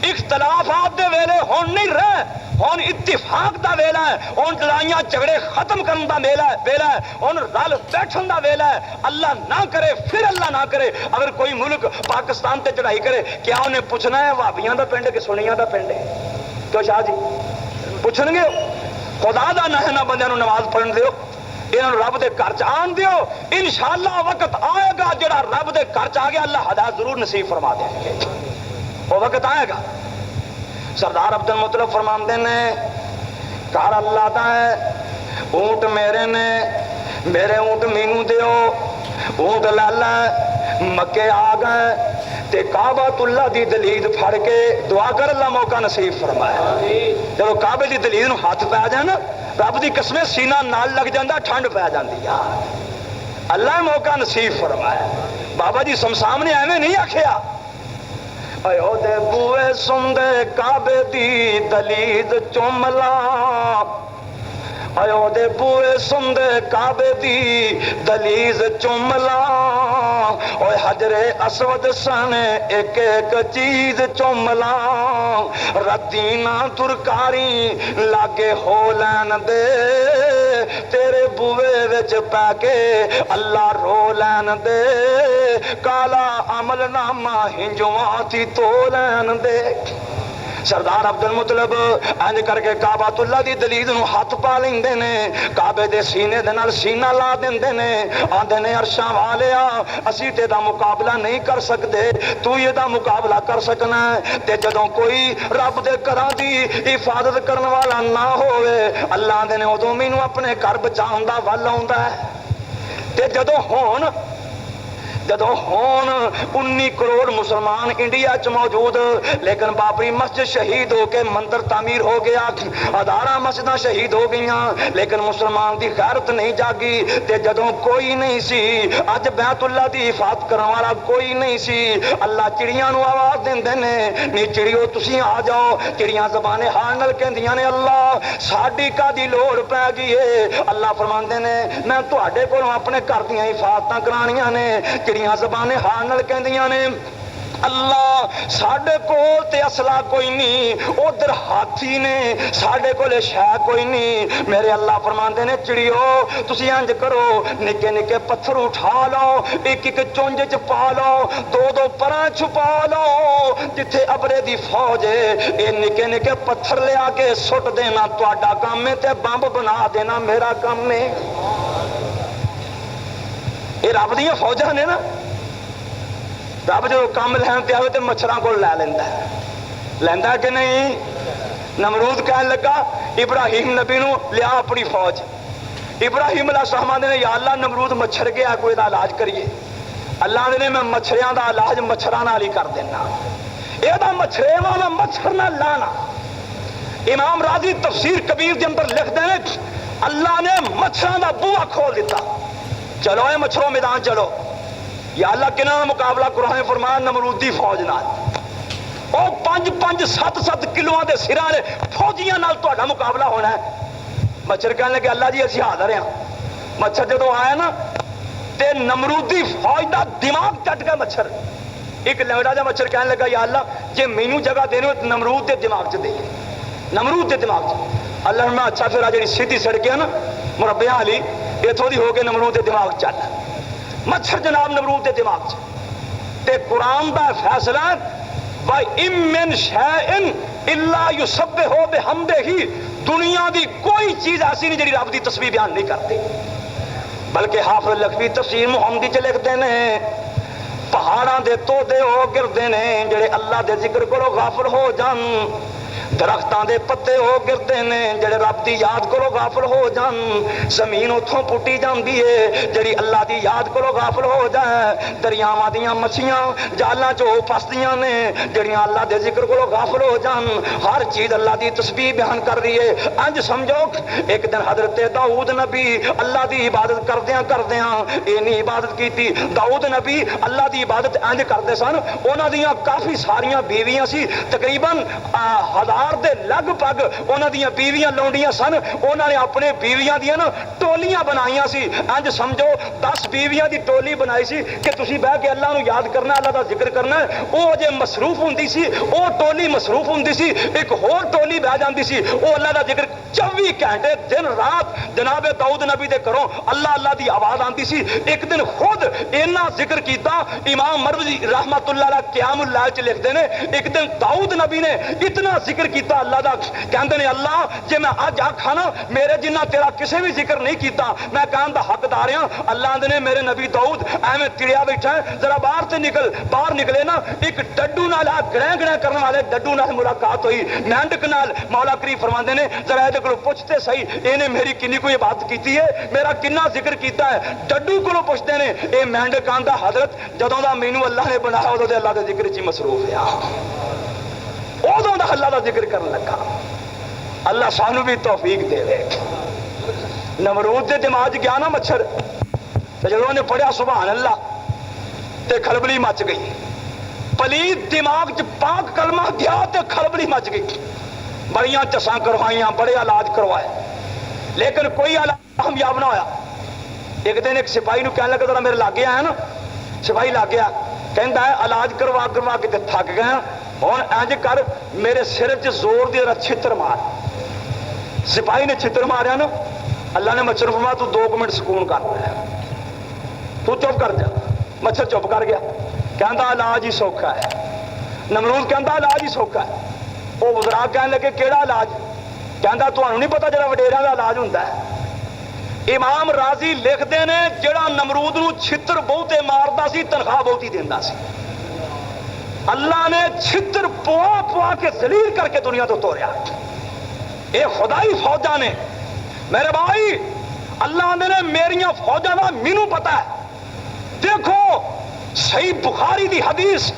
اختلافات دے ویلے ہون نہیں رہے ہون اتفاق دا ویلا ہے ہون لڑائیاں جھگڑے ختم کرن دا ویلا ہے ہون رل بیٹھن دا ویلا ہے اللہ نہ کرے پھر اللہ نہ کرے اگر کوئی ملک پاکستان تے چڑھائی کرے کیا انہیں پوچھنا ہے وہابیاں دا پنڈ ہے کہ سنیاں دا پنڈ ہے کیوں شاہ جی پوچھن گے خدا دا نہ ہے نہ بندیاں نو نماز پڑھن دیو انہاں نو رب دے گھر چ آن دیو انشاءاللہ وقت آئے گا جڑا رب دے گھر چ آ گیا اللہ ہدایت ضرور نصیب فرما دے گا وہ وقت آئے گا سردار عبد المطلب فرماندے نے گھر اللہ دا ہے اونٹ میرے نے میرے اونٹ مینوں دیو اونٹ لالا مکے آ گئے تے کعبۃ اللہ دی دلید پھڑ کے دعا کر اللہ موقع نصیب فرمائے جب کعبے دی دلید نو ہاتھ پہ جائے نا رب دی قسمیں سینہ نال لگ جاندا ٹھنڈ پہ جاندی ہے اللہ موقع نصیب فرمائے بابا جی سمسام نے ایویں نہیں آکھیا ایو دے بوئے سندے کعبے دی دلید چوملا ایو دے بوئے سندے کعبے دی دلیز چوملا اوے حجر اسود سنے ایک ایک چیز چوملا ردینا ترکاری لاگے ہو لین دے تیرے بوئے وچ پہ کے اللہ رو لین دے کالا عمل نامہ ہنجواں تھی تو لین دے سردار عبد المطلب انج کر کے کعبۃ اللہ دی دلید نو ہاتھ پا لیندے نے کعبے دے سینے دے نال سینہ لا دیندے نے آندے نے عرشاں والیا اسی تے دا مقابلہ نہیں کر سکدے تو یہ دا مقابلہ کر سکنا ہے تے جدوں کوئی رب دے گھراں دی حفاظت کرن والا نہ ہوئے اللہ دے نے اودوں مینوں اپنے گھر بچاؤن دا ول آوندا ہے تے جدوں ہون 19 کروڑ مسلمان انڈیا چ موجود لیکن بابری مسجد شہید ہو کے مندر تعمیر ہو گیا ہزاراں مسجداں شہید ہو گئیاں لیکن مسلمان دی غیرت نہیں جاگی تے جدوں کوئی نہیں سی اج بیت اللہ دی حفاظت کرن والا کوئی نہیں سی اللہ چڑیاں نو آواز دیندے نے نی چڑیو تسی آ جاؤ چڑیاں زبان حال نال کہندیاں نے اللہ ساڈی کادی لوڑ پے گئی ہے اللہ فرماندے نے میں تواڈے کولوں اپنے گھر دیاں حفاظتاں کرانیاں نے چڑیاں زبان حال نال کہندیاں نے اللہ ساڈے کول تے اسلحہ کوئی نہیں ادھر ہاتھی نے ساڈے کول شے کوئی نہیں میرے اللہ فرماندے نے چڑیو تسی انج کرو نکے نکے پتھر اٹھا لو ایک ایک چونج چ پا لو دو پراں چھپا لو جتھے ابرے دی فوج ہے اے نکے نکے پتھر لے آ کے سٹ دینا تہاڈا کام ہے تے بمب بنا دینا میرا کام ہے یہ رب دیاں فوجاں نے نا رب جو کام لین تے آوے تے مچھراں کو لے لیندا کہ نہیں نمرود کہن لگا ابراہیم نبی نو لیا اپنی فوج ابراہیم علیہ السلام نے یا اللہ نمرود مچھر گیا کوئی دا علاج کریے اللہ نے میں مچھریاں دا علاج مچھراں نال ہی کر دینا اے دا مچھرےواں میں مچھر نہ لانا امام راضی تفسیر کبیر دے اندر لکھدے نے اللہ نے مچھراں دا بوا کھول دیتا چلو اے مچھروں میدان چلو یا اللہ کنہ مقابلہ قرآن فرمایا نمرودی فوج نال وہ 5-5 7-7 کلو دے سراں دے فوجیاں نال تہاڈا مقابلہ ہونا ہے. مچھر کہنے لگے اللہ جی اسی حاضر ہیں. مچھر جدو آیا نا تے نمرودی فوج دا دماغ چٹ گیا. مچھر ایک لنگڑا جا مچھر کہنے لگا یا اللہ جے مینوں جگہ دینے ہو نمرود دے دماغ چ دے, نمرود دے دماغ چ. اللہ نے اچھا پھر جڑی سیدھی سڑک ہے نا مربیاں والی اتوں دی ہو کے نمرود دے دماغ چل. مچھر جناب نمرود دے دماغ چ. تے قرآن دا فیصلہ وَإِن مِّن شَيْءٍ إِلَّا يُسَبِّحُ بِحَمْدِهِ, دنیا دی کوئی چیز ایسی نہیں جڑی رب دی تسبیح بیان نہیں کرتی. بلکہ حافظ لکھوی تفسیر محمدی چ لکھتے ہیں پہاڑاں دے تودے ہو گردے نے جڑے اللہ دے ذکر کرو غافل ہو جان, درختاں دے پتے ہو گردے نے جڑے رب دی یاد کرو غافل ہو جان, زمین اتھوں پٹی جاندی ہے جڑی اللہ دی یاد کرو غافل ہو جائے, دریاواں دیاں مچھیاں جالاں چو پھسدیاں نے جڑیاں اللہ دے ذکر کرو غافل ہو جان. ہر چیز اللہ دی تسبیح بیان کر رہی ہے. انج سمجھو ایک دن حضرت داؤد نبی اللہ دی عبادت کردیاں اینی عبادت کیتی. داؤد نبی اللہ دی عبادت انج کردے سن, انہاں دیاں کافی ساریاں بیویاں سی, تقریباً 1000 دے لگ بھگ انہاں دیاں بیویاں لونڈیاں سن. انہاں نے اپنے بیویاں دیاں نا ٹولیاں بنائیاں سی. انج سمجھو 10 بیویاں دی ٹولی بنائی سی کہ تسی بہ کے اللہ نو یاد کرنا, اللہ دا ذکر کرنا. او جے مصروف ہوندی سی او ٹولی مصروف ہوندی سی, ایک ہور ٹولی بہ جاندی سی او اللہ دا ذکر 24 گھنٹے دن رات جناب داؤد نبی دے کروں اللہ اللہ دی آواز آندی سی. ایک دن خود اینا ذکر کیتا امام مروزی رحمت اللہ علیہ قیام اللہ چ لکھتے ہیں ایک دن داؤد نبی نے اتنا ذکر کیتا اللہ دا, کہندے نے اللہ جے میں اج آکھاں نا میرے جنہ تیرا کسے بھی ذکر نہیں کیتا میں کہن دا حقدار ہاں. اللہ آندے نے میرے نبی داؤد ایویں تڑیا بیٹھا ہے, ذرا باہر تے نکل. باہر نکلے نا ایک ڈڈو نال گڑیں گڑیں کرنے والے ڈڈو نال ملاقات ہوئی, مینڈک نال. مولا کریم فرماندے نے ذرا اے کولوں پوچھتے صحیح اینے میری کنی کوئی عبادت کیتی ہے, میرا کنا ذکر کیتا ہے. ڈڈو کولوں پوچھتے نے اے مینڈک آندا حضرت جدوں دا مینوں اللہ نے بنایا اودوں دے اللہ دے ذکر چ مصروف ہے, اودوں دا اللہ دا ذکر کرن لگا. اللہ سانو بھی توفیق دے وے. نمرود دے دماغ گیا نا مچھر, تے جدوں نے پڑھیا سبحان اللہ تے کھلبلی مچ گئی. پلید دماغ چ پاک کلمہ گیا تے کھلبلی مچ گئی. بڑیاں چساں کروائیاں, بڑے علاج کروائے, لیکن کوئی علاج کامیاب نہ ہویا. ایک دن ایک سپاہی نو کہنے لگا ذرا میرے لاگے آیا نا. سپاہی لاگ گیا کہندا ہے علاج کروا کروا کے تے تھک گیا, ہن انج کر میرے سر چ زور دی چھتر مار. سپاہی نے چھتر ماریا نا, اللہ نے مچھر فرمایا تو 2 منٹ سکون کر لے, تو چپ کر جا. مچھر چپ کر گیا, کہندا علاج ہی سوکھا ہے. نمرود کہندا علاج ہی سوکھا ہے. وہ وزرا کہنے لگے کیڑا علاج؟ کہندا تانوں نہیں پتا جڑا وڈیراں دا علاج ہوندا ہے. امام راضی لکھتے ہیں جڑا نمرود نو چھتر بہتے ماردا سی تنخواہ بہتی دیندا سی. اللہ نے چھتر پوا پوا کے ذلیل کر کے دنیا تو توڑیا. اے خدائی فوجاں نے میرے بھائی, اللہ نے میریاں فوجاں دا مینوں پتا ہے. دیکھو صحیح بخاری دی حدیث,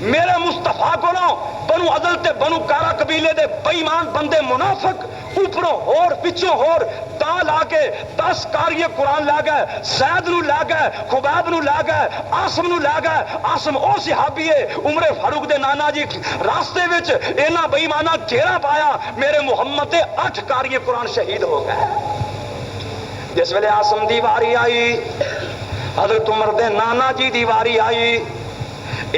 میرے مصطفیٰ کو نہ بنو عدل تے بنو کارا قبیلے دے بے ایمان بندے منافق اوپروں اور پچھوں اور دا لا کے 10 کاری قرآن لے گئے, زید نو لے گئے, خبیب نو لے گئے, عاصم نو لے گئے. عاصم او صحابی ہے عمر فاروق دے نانا جی, راستے وچ انہاں بے ایماناں گھیرا پایا, میرے محمد دے 8 کاری قرآن شہید ہو گئے. جس ویلے عاصم دی واری آئی, حضرت عمر دے نانا جی دی واری آئی,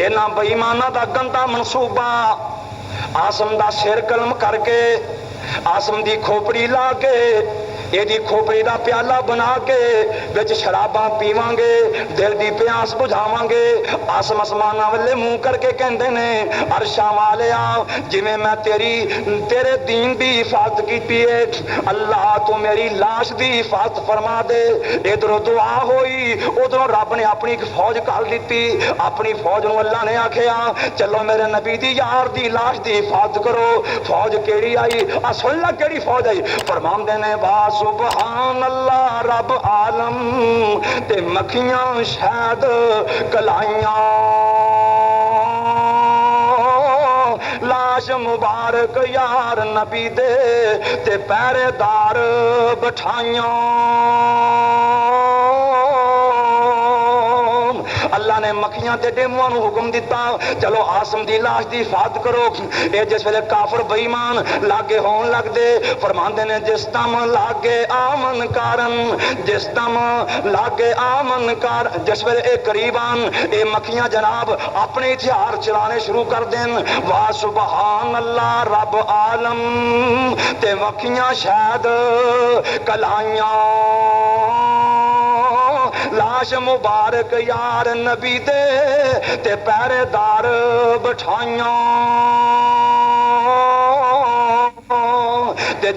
اینا بے ایماناں دا گندا منصوبہ عاصم دا سر قلم کر کے عاصم دی کھوپڑی لا کے یہ دی کھوپڑی دا پیالہ بنا کے وچ شراباں پیواں گے, دل دی پیاس بجھاواں گے. عاصم آسماناں والے منہ کر کے کہندے نے عرشاں والیا جویں میں تیرے دین دی حفاظت کیتی ہے, اللہ تو میری لاش دی حفاظت فرما دے. ادھر دعا ہوئی, ادھر رب نے اپنی ایک فوج کال دیتی. اپنی فوج نو اللہ نے آکھیا چلو میرے نبی دی یار دی لاش دی حفاظت کرو. فوج کیڑی آئی, سن لا کیڑی فوج آئی. فرماندے نے با سبحان اللہ رب عالم تے مکھیاں شہد کلائیاں, لاش مبارک یار نبی دے تے پہرے دار بٹھائیاں. اللہ نے نے مکھیاں تے ڈیمواں نو حکم دیتا چلو آسم دی لاش دی حفاظت کرو. اے جس ویلے کافر بے ایمان لاگے ہون لگ دے فرماندے نے جس دم لاگے آمن کارن جس دم لاگے آمن کار جس ویلے اے قریب آن اے مکھیاں جناب اپنے ہتھیار چلانے شروع کر دین. واہ سبحان اللہ رب عالم تے مکھیاں شاید کلائیاں لاش مبارک یار نبی دے تے پہرے دار بٹھائیاں.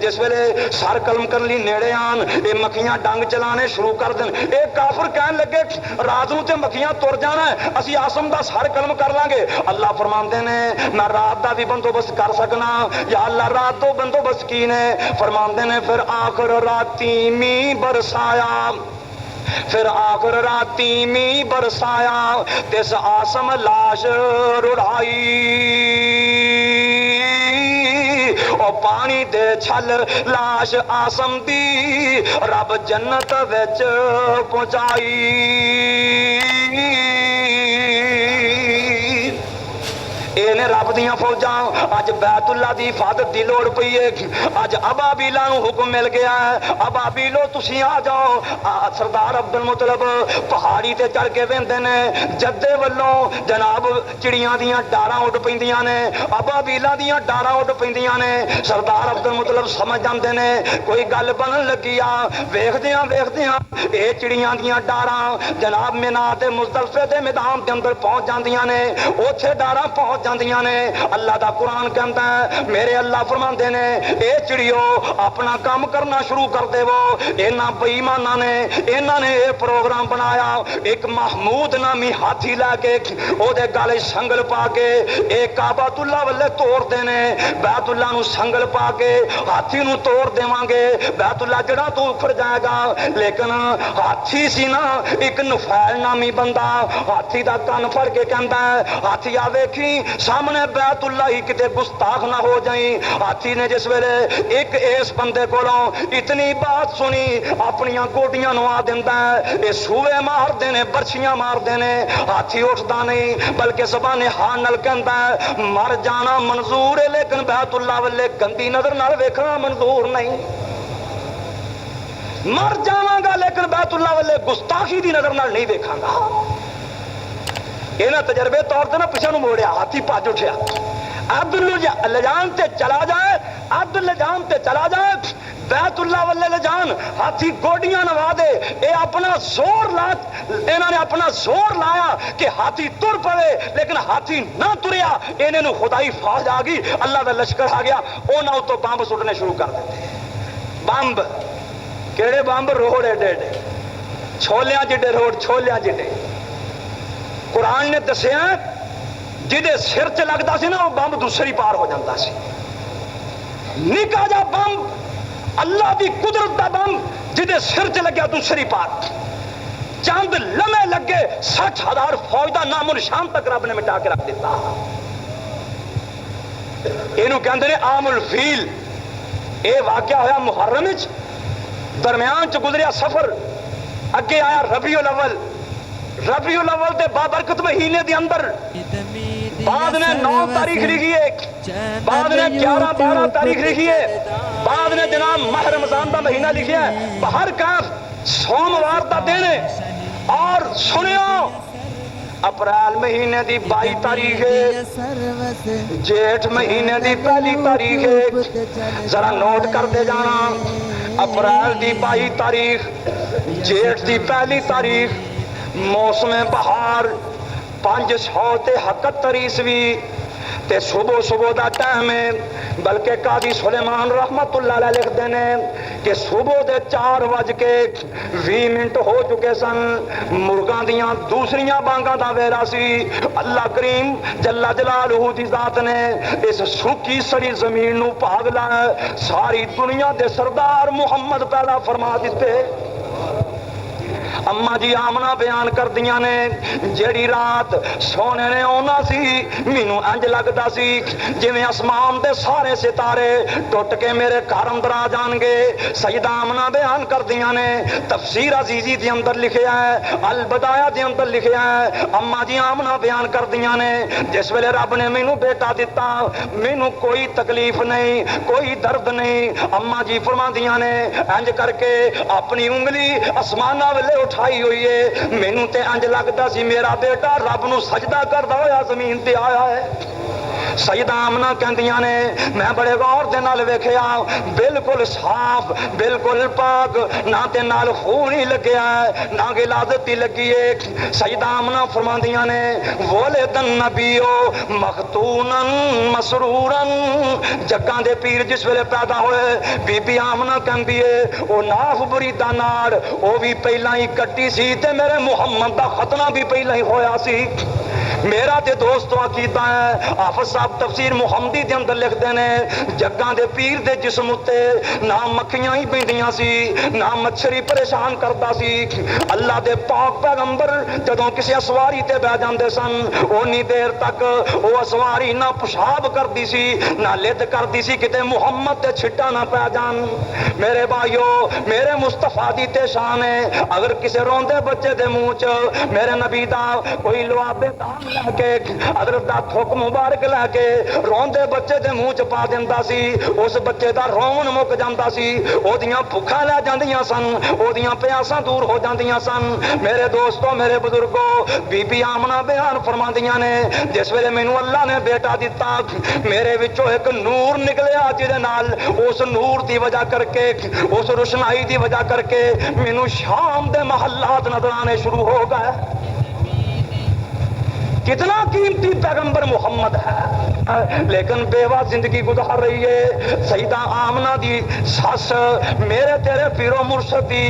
جس ویلے سر قلم کرن لی نیڑے آن اے مکھیاں ڈنگ چلانے شروع کر دین. اے کافر کہن لگے رات نو تے مکھیاں تر جانا ہے اسی آسم دا سر قلم کر لیں گے. اللہ فرماندے نے میں رات دا بھی بندوبست کر سکنا یا اللہ رات تو بندوبست کی نے فرماندے نے پھر آخر راتی می برسایا پھر آخر راتی می برسایا تس آسم لاش رڑائی او پانی دے چھل لاش آسم دی رب جنت وچ پہنچائی. نے رب دیاں فوجاں اج بیت اللہ دی حفاظت دی لوڑ پئی ہے. اج ابابیلاں نو حکم مل گیا ہے ابابیلو تسی آ جاؤ. سردار عبد المطلب پہاڑی تے چڑھ کے ویندے نے جدے والوں جناب چڑیاں دیاں ڈاراں اڈ پیندیاں نے ابابیلاں دیاں ڈاراں اڈ پیندیاں نے. سردار عبد المطلب سمجھ جاندے نے کوئی گل بنن لگی آ. ویکھدیاں اے چڑیاں دیاں ڈاراں جناب مینا تے مزدلفے دے میدان دے اندر پہنچ جاندیاں نے اوتھے ڈاراں پہنچ جاندیاں نے. اللہ دا قرآن کہندا ہے میرے اللہ فرماندے نے اے چڑیو اپنا کام کرنا شروع کر دے وہ. انہاں بے ایماناں نے انہاں نے اے پروگرام بنایا ایک محمود نامی ہاتھی لے کے او دے گالے سنگل پا کے اے کعبۃ اللہ والے توڑ دینے. بیت اللہ نو سنگل پا کے ہاتھی نو توڑ دیواں گے بیت اللہ جڑا تو اکھڑ جائے گا. لیکن ہاتھی سی نا ایک نفیل نامی بندہ ہاتھی دا کان پھڑ کے کہندا ہے ہاتھی آ ویکھی سامنے بیت اللہ ہی کتے گستاخ نہ ہو جائیں. ہاتھی نے جس ویلے ایک اس بندے کولوں اتنی بات سنی اپنیاں گوڈیاں نو آ دیندا ہے اے سوئے مار دینے برچیاں مار دینے. ہاتھی اٹھدا نہیں بلکہ زبان حال نال کہندا ہے مر جانا منظور ہے لیکن بیت اللہ والے گندی نظر نال ویکھنا منظور نہیں. مر جاواں گا لیکن بیت اللہ والے گستاخی دی نظر نال نہیں دیکھاں گا. انہاں تجربے طور تے نا پیچھے نو موڑیا ہاتھی بھج اٹھیا. عبد اللجان تے چلا جائے عبد اللجان تے چلا جائے بیت اللہ والے لجان ہاتھی گوڈیاں نوا دے. اے اپنا زور لا انہاں نے اپنا زور لایا کہ ہاتھی تر پڑے لیکن ہاتھی نہ تریا. انہاں نو خدائی فوج آ گئی اللہ دا لشکر آ گیا. انہاں تو بمب سٹنے شروع کر دیتے. بمب کیڑے بمب روڑ ایڈے ایڈے چھولیاں جڈے روڑ چھولیاں جڈے. قرآن نے دسیا جدے سر چ لگتا سی نا وہ بمب دوسری پار ہو جاتا سی. نکا جا بمب اللہ دی قدرت دا بمب جدے سر چ لگیا دوسری پار. چند لمحے لگے 60,000 فوج دا نام و نشان تک رب نے مٹا کے رکھ دیتا. اینو کہندے نے عام الفیل. اے واقعہ ہویا محرم وچ درمیان چ گزریا سفر اگے آیا ربیع الاول. ربیع الاول دے بابرکت مہینے دے اندر بعد نے 9 تاریخ لکھی ہے بعد نے 11-12 تاریخ لکھی ہے بعد نے جناب ماہ رمضان دا مہینہ لکھیا ہے. بہر کاف سوموار دا دن ہے اور سنیو اپریل مہینے دی 22 تاریخ ہے جیٹھ مہینے دی 1 تاریخ ہے. ذرا نوٹ کر دے جانا اپریل دی 22 تاریخ جیٹھ دی 1 تاریخ موسم بہار 571 عیسوی تے صبح دا ٹائم ہے. بلکہ قاضی سلیمان رحمت اللہ علیہ لکھ دینے کہ صبح دے 4:20 ہو چکے سن. مرغاں دیاں دوسریاں بانگاں دا ویرا سی. اللہ کریم جل جلالہ دی ذات نے اس سکی سڑی زمین نو پاگلا ساری دنیا دے سردار محمد پیدا فرما دیتے. اما جی آمنا بیان کردیاں نے جیڑی رات سونے نے آنا سی مینوں انج لگدا سی جویں آسمان دے سارے ستارے ٹوٹ کے میرے گھر اندر آ جان گے. سیدہ آمنا بیان کردیاں نے تفسیر عزیزی دے اندر لکھیا ہے, البدایہ دے اندر لکھیا ہے. اما جی آمنا بیان کردیاں نے جس ویلے رب نے مینوں بیٹا دتا مینوں کوئی تکلیف نہیں, کوئی درد نہیں. اما جی فرماندیاں نے انج کر کے اپنی انگلی آسماناں ویلے اٹھائی ہوئی ہے, مینوں تے انج لگدا سی میرا بیٹا رب نو سجدہ کردا ہویا زمین تے آیا ہے. سیدہ آمنہ کہندیاں نے میں بڑے غور دے نال ویکھیا بالکل صاف بالکل پاک, نہ تے نال خون ہی لگیا ہے نہ غلاظت ہی لگی ہے. سیدہ آمنہ فرماندیاں نے ولد النبیو مختونن مسرورن, جگاں دے پیر جس ویلے پیدا ہوئے بی بی آمنہ کہندی ہے او ناف بریدہ نال او بھی پہلا ہی کٹی سی تے میرے محمد دا ختنہ بھی پہلا ہی ہویا سی. میرا تے دوستو عقیدہ ہے حافظ صاحب تفسیر محمدی دے اندر لکھ دینے جگاں دے پیر دے جسم اتے نہ مکھیاں ہی بیندیاں سی نہ مچھری پریشان کرتا سی. اللہ دے پاک پیغمبر جدوں کسی اسواری تے بہ جاندے سن اونی دیر تک او اسواری نہ پیشاب کرتی سی نہ لد کرتی سی کتے محمد تے چھٹا نہ پہ جان. میرے بھائیو میرے مصطفیٰ دی تے شان ہے اگر کسی روندے بچے دے منہ چ میرے نبی دا کوئی لوابے دام لے کے حضرت دا تھوک مبارک لے کے روندے بچے دے منہ چ پا دیندا سی اس بچے دا رون مک جاندا سی, او دیاں بھکھاں لے جاندیاں سن, او دیاں پیاساں دور ہو جاندیاں سن. میرے دوستو میرے بزرگو بی بی آمنہ بیان فرماندیاں نے جس ویلے مینوں اللہ نے بیٹا دتا میرے وچوں ایک نور نکلیا جدے نال اس نور دی وجہ کر کے اس روشنائی دی وجہ کر کے مینوں شام دے محلات نظر آنے شروع ہو گئے. کتنا قیمتی پیغمبر محمد ہے لیکن بیوہ زندگی گزار رہی ہے. سیدہ آمنہ دی ساس میرے تیرے پیرو مرشد دی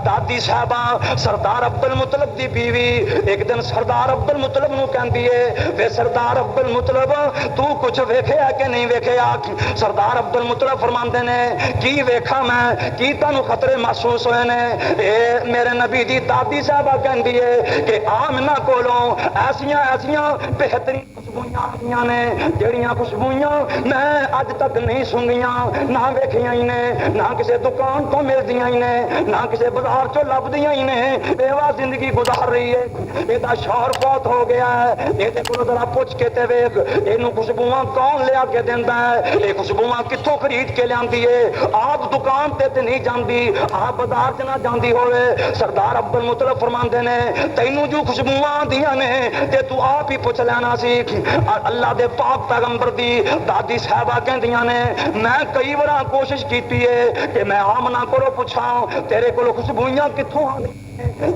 دادی صاحبہ سردار عبد المطلب دی بیوی ایک دن سردار عبد المطلب نو کہندی ہے وے سردار عبد المطلب تو کچھ ویکھیا کہ نہیں ویکھیا. سردار عبد المطلب فرماندے نے کی ویکھا میں کی تانوں خطرے محسوس ہوئے نے. اے میرے نبی دی دادی صاحبہ کہندی ہے کہ آمنہ کولوں ایسیاں ایسیاں بہترین خوشبویاں آئیاں نے جڑیاں خوشبویاں میں اج تک نہیں سنگیاں نہ ویکھیاں ہی نے نہ کسی دکان تو ملدیاں ہی نے نہ کسی بازار چوں لبدیاں ہی نے. بیوہ زندگی گزار رہی ہے, یہ شوہر فوت ہو گیا ہے, یہ کو ذرا پوچھ کے تے ویکھ یہ خوشبواں کون لیا کے دیندا ہے, یہ خوشبواں کتوں خرید کے لیاندی ہے. آپ دکان تے نہیں جاندی آپ بازار چ نہ جاندی ہوئے. سردار عبد المطلب فرماندے نے تینوں جو خوشبواں آندیاں نے تے تو آپ ہی پوچھ لینا سی. اللہ دے پاک پیغمبر دی دادی صاحبہ کہندیاں نے میں کئی بار کوشش کیتی ہے کہ میں آمنہ کولوں پوچھاں تیرے کولوں خوشبویاں کتھوں آندی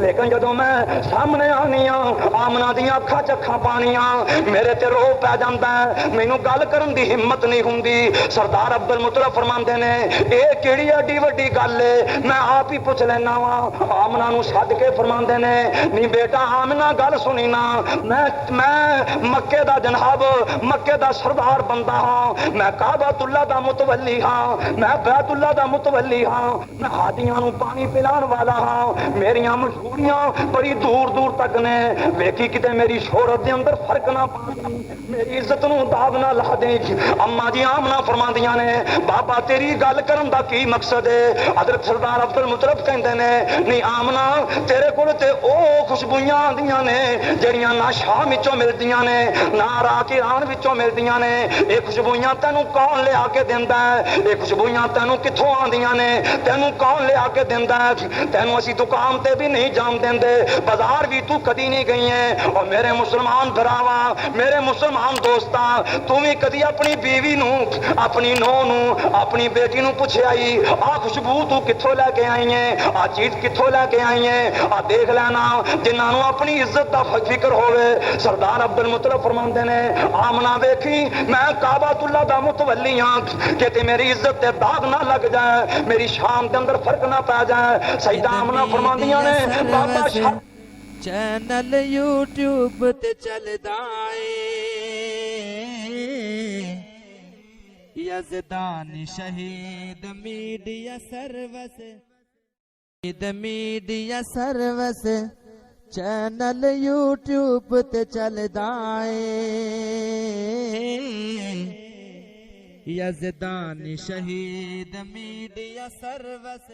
لیکن جدوں میں سامنے آنی آمنہ دیاں اکھاں چکھاں پانیاں میرے تے رو پہ جاندا ہے, مینوں گل کرن دی ہمت نہیں ہوندی. سردار عبد المطلب فرماندے نے اے کیڑی ایڈی وڈی گل ہے میں آپ ہی پوچھ لینا وا. آمنہ نو سد کے فرماندے نے نہیں بیٹا آمنہ گل سنی نا میں مکے دا جناب مکے دا سردار بندہ ہاں, میں کعبۃ اللہ دا متولی ہاں, میں بیت اللہ دا متولی ہاں, میں ہادیاں نو پانی پلان والا ہاں. میریاں مشہوریاں بڑی دور دور تک نے ویکھی کتے میری شہرت دے اندر فرق نہ پا میری عزت نو داغ نہ لا دے. اما جی آمنہ فرماندیاں نے بابا تیری گل کرن دا کی مقصد ہے. حضرت سردار عبد المطلب کہندے نے نہیں آمنہ تیرے کول تے او خوشبویاں آندیاں نے جڑیاں نہ شام وچوں ملدیاں نے نہ عراق ایران وچوں ملدیاں نے. اے خوشبویاں تینوں کون لے آ کے دیندا ہے, اے خوشبویاں تینوں کتھوں آندیاں نے, تینوں کون لے آ کے دیندا ہے. تینوں اسی دکان تے بھی نہیں جان دیندے, بازار بھی تو کدی نہیں گئی ہے. اور میرے مسلمان بھراوا میرے مسلمان دوستاں تو بھی کدی اپنی بیوی نو اپنی نو نو اپنی بیٹی نو پوچھے آئی آ خوشبو تو کتھوں لے کے آئی ہے, آ چیز کتھوں لے کے آئی ہے. آ دیکھ لینا جنہاں نو اپنی عزت دا فکر ہوئے. سردار عبد المطلب فرماندے نے آمنہ ویکھی میں کعبۃ اللہ دا متولی ہاں کہ تے میری عزت تے داغ نہ لگ جائے میری شان دے اندر فرق نہ پا جائے. سیدہ آمنہ فرماندیاں نے بابا چینل یوٹیوب تے چلدا اے یزدان شہید media service media service channel YouTube تے چلدا اے یزدان شہید میڈیا سروس